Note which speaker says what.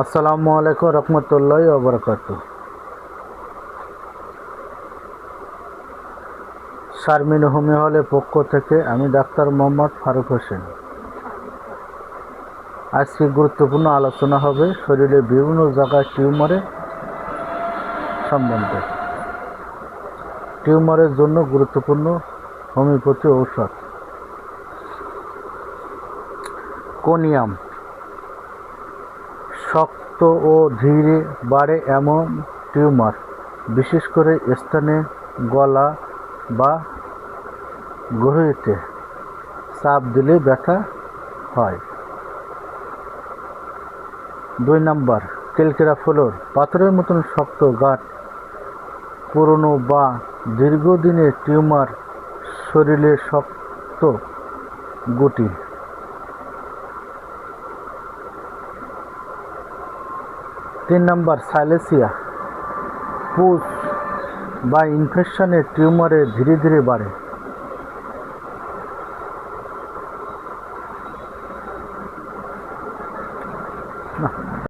Speaker 1: আসসালামু আলাইকুম রহমতুল্লাহি ওয়া বারাকাতুহু। শারমিন হোমিও হলের পক্ষ থেকে আমি ডাক্তার মোহাম্মদ ফারুক হোসেন। আজকে গুরুত্বপূর্ণ আলোচনা হবে শরীরের বিভিন্ন জায়গায় টিউমারের সম্বন্ধে। টিউমারের জন্য গুরুত্বপূর্ণ হোমিওপ্যাথি ঔষধ। কোনিয়াম শক্ত ও ধীরে বাড়ে এমন টিউমার, বিশেষ করে স্তনে, গলা বা গ্রহিতে চাপ দিলে ব্যথা হয়। 2 নম্বর, ক্যালকেরা-ফ্লোর পাথরের মতন শক্ত গাঁট, পুরনো বা দীর্ঘদিনের টিউমার, শরীরের শক্ত গুটি। 3 নম্বর, সাইলেসিয়া পুষ বা ইনফেকশনের টিউমারে ধীরে ধীরে বাড়ে।